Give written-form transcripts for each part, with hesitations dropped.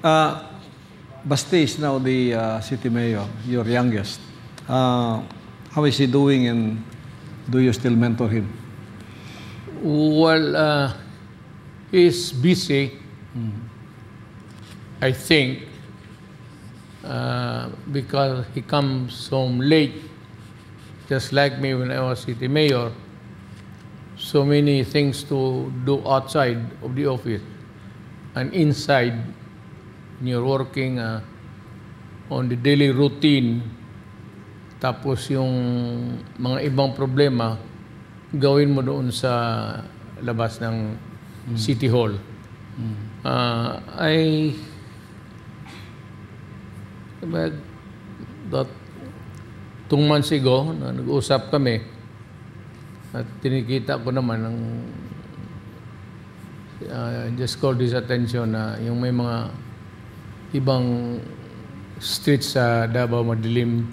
Basti is now the city mayor, your youngest. How is he doing, and do you still mentor him? Well, he's busy, I think, because he comes home late, just like me when I was city mayor. So many things to do outside of the office and inside. You're working on the daily routine, tapos yung mga ibang problema, gawin mo doon sa labas ng City Hall. That 2 months ago, nag-usap kami, at tinikita ko naman ang just called his attention na yung may mga ibang streets sa Davao madilim,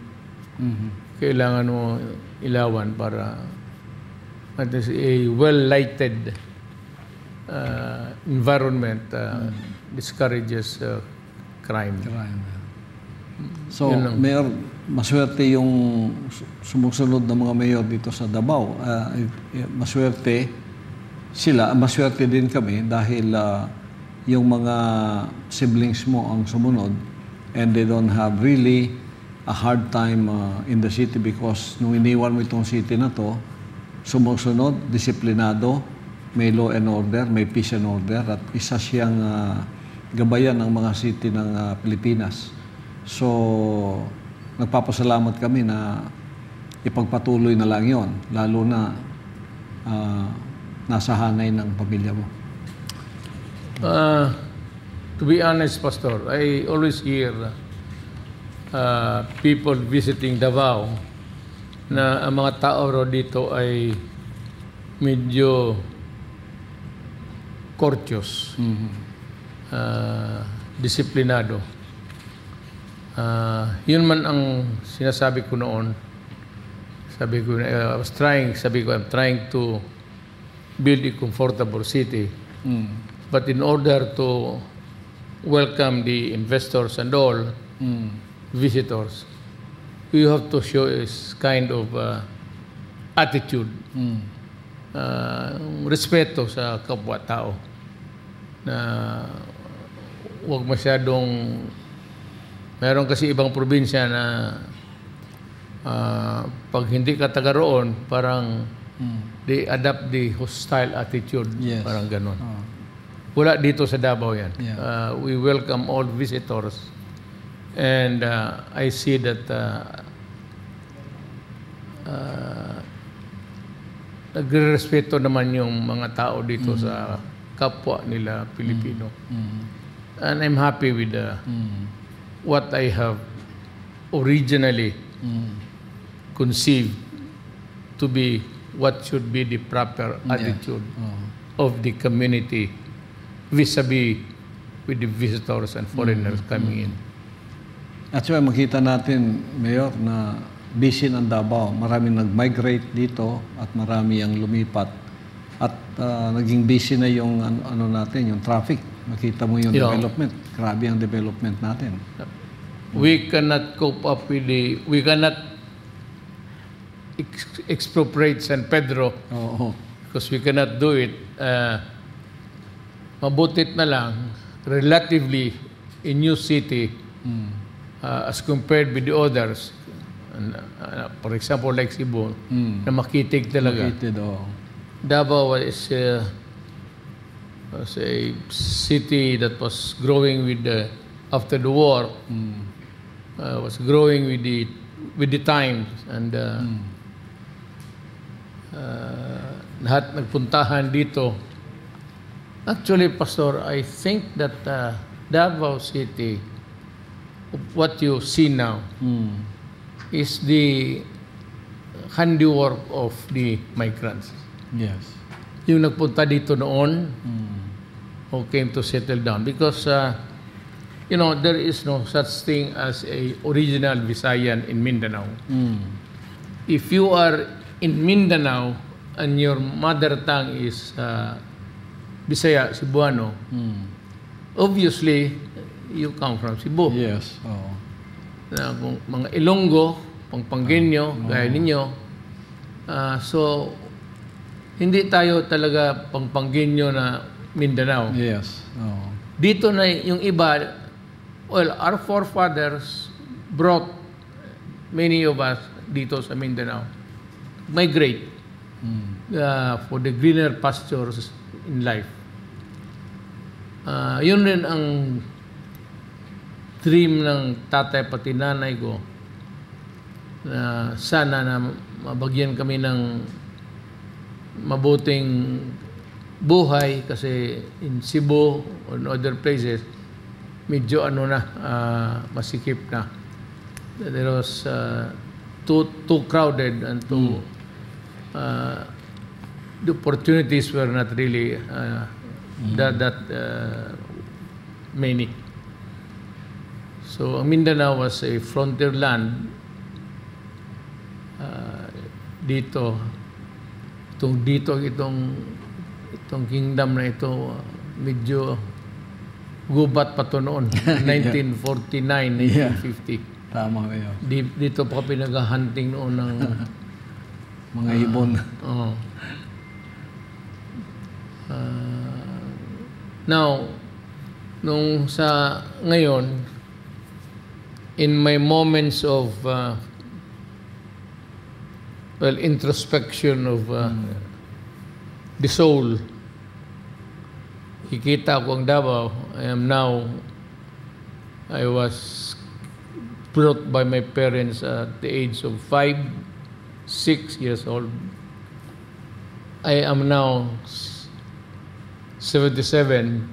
kailangan mo ilawan para at least a well-lighted environment discourages crime. So, Mayor, maswerte yung sumusunod na mga mayor dito sa Davao. Maswerte sila, maswerte din kami dahil yung mga siblings mo ang sumunod and they don't have really a hard time in the city because nung iniwan mo itong city na to, sumusunod, disiplinado, may law and order, may peace and order, at isa siyang gabayan ng mga city ng Pilipinas. So, nagpapasalamat kami na ipagpatuloy na lang yon, lalo na nasa hanay ng pamilya mo. To be honest, Pastor, I always hear people visiting Davao na ang mga tao dito ay medyo courteous, disiplinado. Yun man ang sinasabi ko noon. Sabi ko, I'm trying to build a comfortable city. But in order to welcome the investors and all visitors, you have to show this kind of attitude, respeto sa kapwa-tao, na huwag masyadong, meron kasi ibang probinsya na pag hindi ka taga roon, parang they adapt the hostile attitude, parang ganon. Wala dito sa Davao yan. We welcome all visitors. And I see that nagre-respeto naman yung mga tao dito sa kapwa nila Pilipino. And I'm happy with what I have originally conceived to be what should be the proper attitude of the community vis-a-vis with the visitors and foreigners coming in. At so, makita natin, Mayor, na busy ng Davao. Marami nag-migrate dito at marami ang lumipat. At naging busy na yung ano natin, yung traffic. Makita mo yung development. Grabe ang development natin. We cannot cope up with we cannot expropriate San Pedro because we cannot do it. Mabutit na lang, relatively, a new city as compared with the others. For example, like Cebu, na makitig talaga. Davao was a city that was growing with after the war, was growing with the times, and lahat nagpuntahan dito. Actually, Pastor, I think that Davao City, what you see now, is the handiwork of the migrants. Yes. Yung nagpunta dito noon, who came to settle down. Because, there is no such thing as a original Visayan in Mindanao. If you are in Mindanao and your mother tongue is Bisaya, Cebuano, obviously, you come from Cebu. Yes. Oo. Na kung mga Ilonggo, Pampangueño, gaya ninyo. So, hindi tayo talaga Pampangueño na Mindanao. Yes. Oo. Dito na yung iba, well, our forefathers brought many of us dito sa Mindanao. Migrate for the greener pastures in life. Yun rin ang dream ng tatay pati nanay ko na sana na mabagyan kami ng mabuting buhay kasi in Cebu or in other places medyo masikip na. There was too crowded and the opportunities were not really that many. So, ang Mindanao was a frontier land. Itong kingdom na ito, medyo gubat pa to noon. 1949, 1950. Tama kayo. Dito pa pinag-hunting noon ng mga ibon. Now, nung sa ngayon, in my moments of introspection of the soul, kikita ko ang Davao. I was brought by my parents at the age of 5, 6 years old. I am now 77.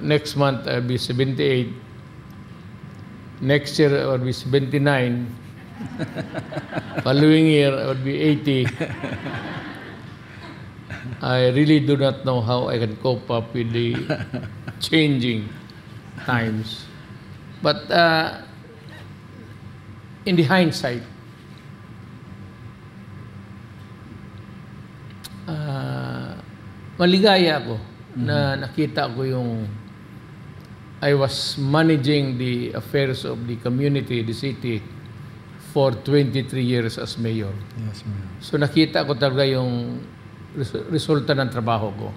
Next month I'll be 78. Next year I will be 79. Following year I will be 80. I really do not know how I can cope up with the changing times. But in the hindsight, maligaya ako na nakita ko yung I was managing the affairs of the community, the city, for 23 years as mayor. Yes, ma'am. So nakita ko talaga yung resulta ng trabaho ko.